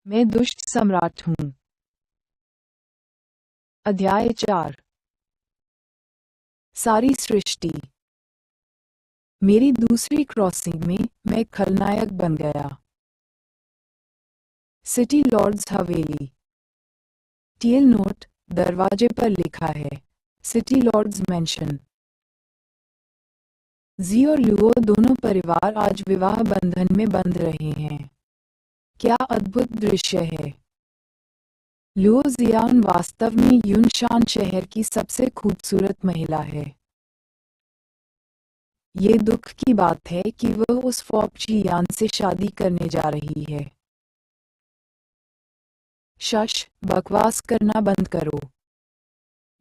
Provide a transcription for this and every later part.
मैं दुष्ट सम्राट हूँ। अध्याय 4। सारी सृष्टि। मेरी दूसरी क्रॉसिंग में मैं खलनायक बन गया। सिटी लॉर्ड्स हवेली। टीएल नोट, दरवाजे पर लिखा है, सिटी लॉर्ड्स मेंशन। जी और लुओ दोनों परिवार आज विवाह बंधन में बंध रहे हैं। क्या अद्भुत दृश्य है। लुओ जियान वास्तव में युनशान शहर की सबसे खूबसूरत महिला है। ये दुख की बात है कि वह उस फॉपचियान से शादी करने जा रही है। शश, बकवास करना बंद करो।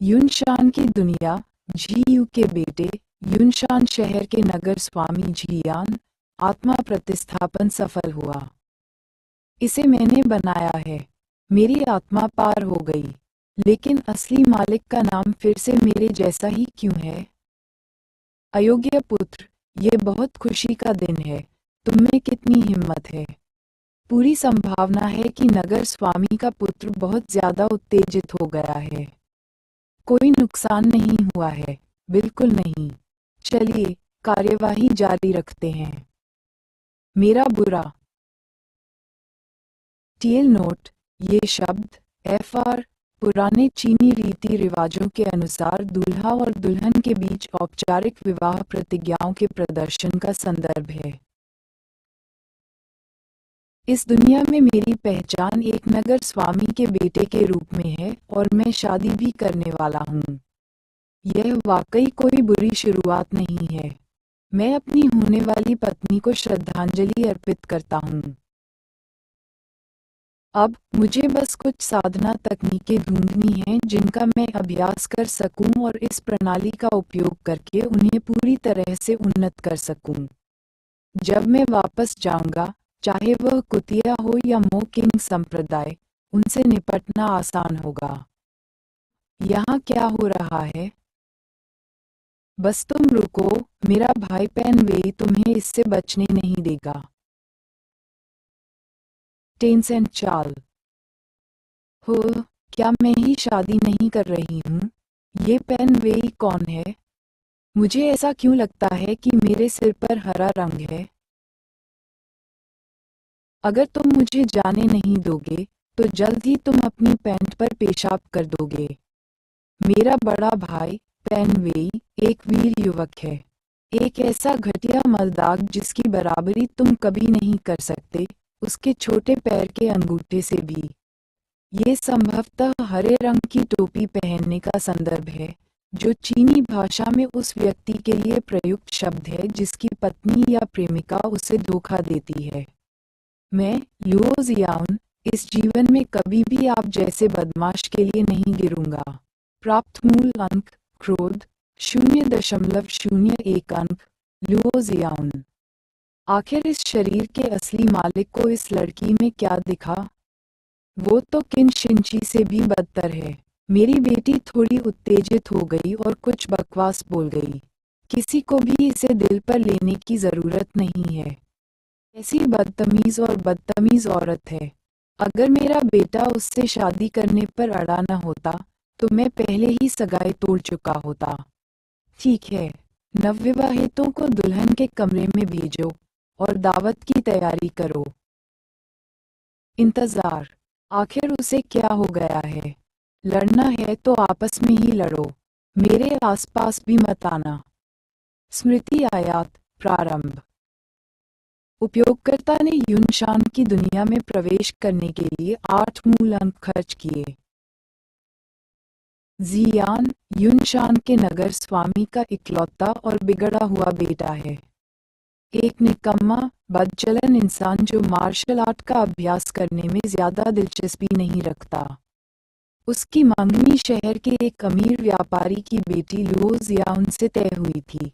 युनशान की दुनिया, झीयू के बेटे, युनशान शहर के नगर स्वामी झियान, आत्मा प्रतिस्थापन सफल हुआ। इसे मैंने बनाया है। मेरी आत्मा पार हो गई, लेकिन असली मालिक का नाम फिर से मेरे जैसा ही क्यों है? अयोग्य पुत्र, ये बहुत खुशी का दिन है। तुम में कितनी हिम्मत है। पूरी संभावना है कि नगर स्वामी का पुत्र बहुत ज्यादा उत्तेजित हो गया है। कोई नुकसान नहीं हुआ है, बिल्कुल नहीं। चलिए, कार्यवाही जारी रखते हैं। मेरा बुरा। टीएल नोट, ये शब्द एफआर पुराने चीनी रीति रिवाजों के अनुसार दूल्हा और दुल्हन के बीच औपचारिक विवाह प्रतिज्ञाओं के प्रदर्शन का संदर्भ है। इस दुनिया में मेरी पहचान एक नगर स्वामी के बेटे के रूप में है और मैं शादी भी करने वाला हूँ। यह वाकई कोई बुरी शुरुआत नहीं है। मैं अपनी होने वाली पत्नी को श्रद्धांजलि अर्पित करता हूँ। अब मुझे बस कुछ साधना तकनीकें ढूंढनी हैं जिनका मैं अभ्यास कर सकूं और इस प्रणाली का उपयोग करके उन्हें पूरी तरह से उन्नत कर सकूं। जब मैं वापस जाऊंगा, चाहे वह कुतिया हो या मोकिंग संप्रदाय, उनसे निपटना आसान होगा। यहाँ क्या हो रहा है? बस तुम रुको, मेरा भाई पेन वेई तुम्हें इससे बचने नहीं देगा। टेंसेंट चाल। हो, क्या मैं ही शादी नहीं कर रही हूँ? ये पेन वेई कौन है? मुझे ऐसा क्यों लगता है कि मेरे सिर पर हरा रंग है? अगर तुम मुझे जाने नहीं दोगे, तो जल्द ही तुम अपनी पैंट पर पेशाब कर दोगे। मेरा बड़ा भाई, पेन वेई, एक वीर युवक है। एक ऐसा घटिया मलदाग जिसकी बराबरी तुम कभी नहीं कर सकते, उसके छोटे पैर के अंगूठे से भी। ये संभवतः हरे रंग की टोपी पहनने का संदर्भ है, जो चीनी भाषा में उस व्यक्ति के लिए प्रयुक्त शब्द है जिसकी पत्नी या प्रेमिका उसे धोखा देती है। मैं, लुओ जियान, इस जीवन में कभी भी आप जैसे बदमाश के लिए नहीं गिरूंगा। प्राप्त मूल अंक, क्रोध, 0.01 अंक, लुओ जियान। आखिर इस शरीर के असली मालिक को इस लड़की में क्या दिखा? वो तो किन शिंची से भी बदतर है। मेरी बेटी थोड़ी उत्तेजित हो गई और कुछ बकवास बोल गई। किसी को भी इसे दिल पर लेने की जरूरत नहीं है। ऐसी बदतमीज और बदतमीज औरत है। अगर मेरा बेटा उससे शादी करने पर अड़ा न होता, तो मैं पहले ही सगाई तोड़ चुका होता। ठीक है, नवविवाहितों को दुल्हन के कमरे में भेजो और दावत की तैयारी करो। इंतजार। आखिर उसे क्या हो गया है? लड़ना है तो आपस में ही लड़ो, मेरे आसपास भी मत आना। स्मृति आयात प्रारंभ। उपयोगकर्ता ने युनशान की दुनिया में प्रवेश करने के लिए 8 मूल अंक खर्च किए। जियान, युनशान के नगर स्वामी का इकलौता और बिगड़ा हुआ बेटा है। एक निकम्मा, बदचलन इंसान जो मार्शल आर्ट का अभ्यास करने में ज्यादा दिलचस्पी नहीं रखता। उसकी मंगनी शहर के एक अमीर व्यापारी की बेटी लुओ जियान से तय हुई थी।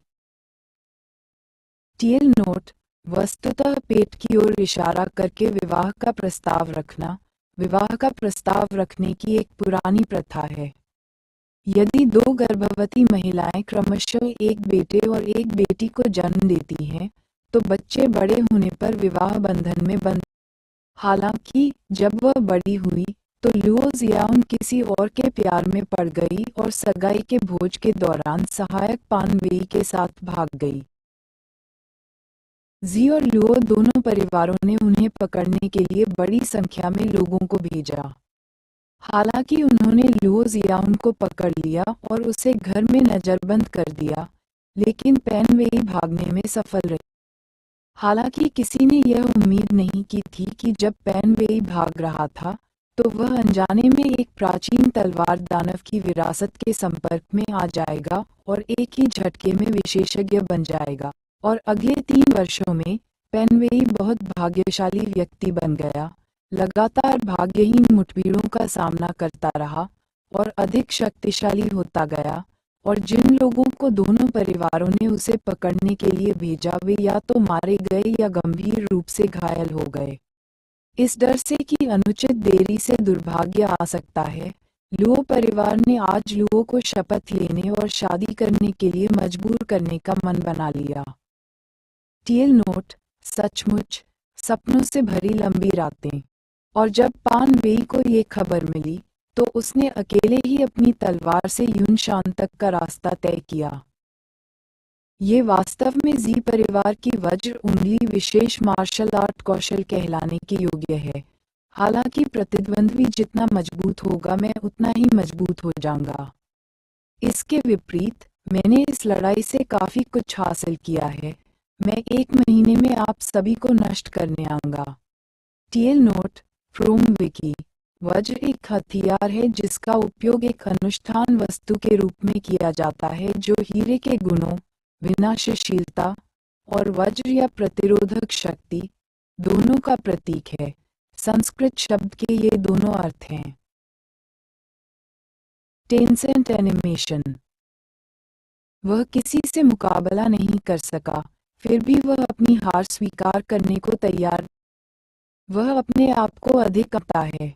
टीएल नोट, वस्तुतः पेट की ओर इशारा करके विवाह का प्रस्ताव रखना, विवाह का प्रस्ताव रखने की एक पुरानी प्रथा है। यदि 2 गर्भवती महिलाएं क्रमशः एक बेटे और एक बेटी को जन्म देती हैं, तो बच्चे बड़े होने पर विवाह बंधन में बंध हालांकि जब वह बड़ी हुई तो लुओ जियाउन किसी और के प्यार में पड़ गई और सगाई के भोज के दौरान सहायक पान वेई के साथ भाग गई। जी और लुओ दोनों परिवारों ने उन्हें पकड़ने के लिए बड़ी संख्या में लोगों को भेजा। हालांकि उन्होंने लुओ जियाउन को पकड़ लिया और उसे घर में नजरबंद कर दिया, लेकिन पेन वेई भागने में सफल रही। हालांकि किसी ने यह उम्मीद नहीं की थी कि जब पेन वेई भाग रहा था तो वह अनजाने में एक प्राचीन तलवार दानव की विरासत के संपर्क में आ जाएगा और एक ही झटके में विशेषज्ञ बन जाएगा, और अगले 3 वर्षों में पेन वेई बहुत भाग्यशाली व्यक्ति बन गया, लगातार भाग्यहीन मुठभेड़ों का सामना करता रहा और अधिक शक्तिशाली होता गया, और जिन लोगों को दोनों परिवारों ने उसे पकड़ने के लिए भेजा वे या तो मारे गए या गंभीर रूप से घायल हो गए। इस डर से कि अनुचित देरी से दुर्भाग्य आ सकता है, लुओ परिवार ने आज लुओ को शपथ लेने और शादी करने के लिए मजबूर करने का मन बना लिया। टीएल नोट: सचमुच सपनों से भरी लंबी रातें। और जब पान वेई को ये खबर मिली तो उसने अकेले ही अपनी तलवार से युनशान तक का रास्ता तय किया। ये वास्तव में जी परिवार की वज्र उंगली विशेष मार्शल आर्ट कौशल कहलाने के योग्य है। हालांकि प्रतिद्वंद्वी जितना मजबूत होगा मैं उतना ही मजबूत हो जाऊंगा। इसके विपरीत मैंने इस लड़ाई से काफी कुछ हासिल किया है। मैं 1 महीने में आप सभी को नष्ट करने आऊंगा। TL note: from Vicky. वज्र एक हथियार है जिसका उपयोग एक अनुष्ठान वस्तु के रूप में किया जाता है जो हीरे के गुणों, विनाशशीलता और वज्र या प्रतिरोधक शक्ति दोनों का प्रतीक है। संस्कृत शब्द के ये दोनों अर्थ हैं। Tencent animation. वह किसी से मुकाबला नहीं कर सका, फिर भी वह अपनी हार स्वीकार करने को तैयार। वह अपने आप को अधिक अपता है।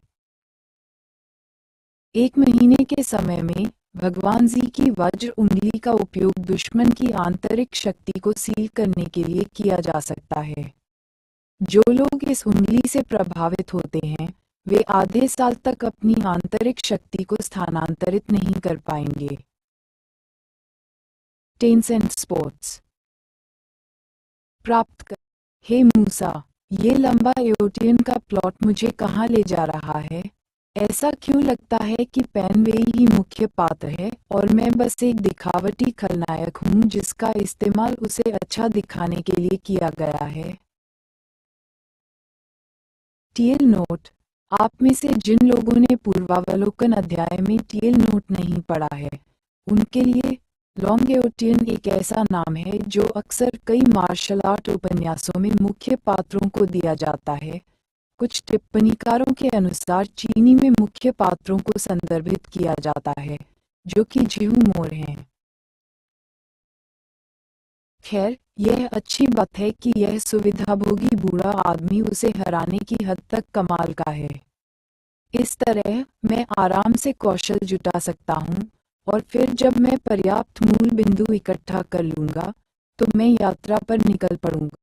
1 महीने के समय में भगवान जी की वज्र उंगली का उपयोग दुश्मन की आंतरिक शक्ति को सील करने के लिए किया जा सकता है। जो लोग इस उंगली से प्रभावित होते हैं वे आधे साल तक अपनी आंतरिक शक्ति को स्थानांतरित नहीं कर पाएंगे। टेंसेंट स्पोर्ट्स प्राप्त कर। हे मूसा, ये लंबा एओटियन का प्लॉट मुझे कहाँ ले जा रहा है? ऐसा क्यों लगता है कि पेन वेई ही मुख्य पात्र है और मैं बस एक दिखावटी खलनायक हूँ जिसका इस्तेमाल उसे अच्छा दिखाने के लिए किया गया है। टीएल नोट: आप में से जिन लोगों ने पूर्वावलोकन अध्याय में टीएल नोट नहीं पढ़ा है उनके लिए लॉन्ग एओटियन एक ऐसा नाम है जो अक्सर कई मार्शल आर्ट उपन्यासों में मुख्य पात्रों को दिया जाता है। कुछ टिप्पणीकारों के अनुसार चीनी में मुख्य पात्रों को संदर्भित किया जाता है जो कि झिऊ मोर हैं। खैर, यह अच्छी बात है कि यह सुविधाभोगी बूढ़ा आदमी उसे हराने की हद तक कमाल का है। इस तरह मैं आराम से कौशल जुटा सकता हूँ और फिर जब मैं पर्याप्त मूल बिंदु इकट्ठा कर लूँगा तो मैं यात्रा पर निकल पड़ूँगा।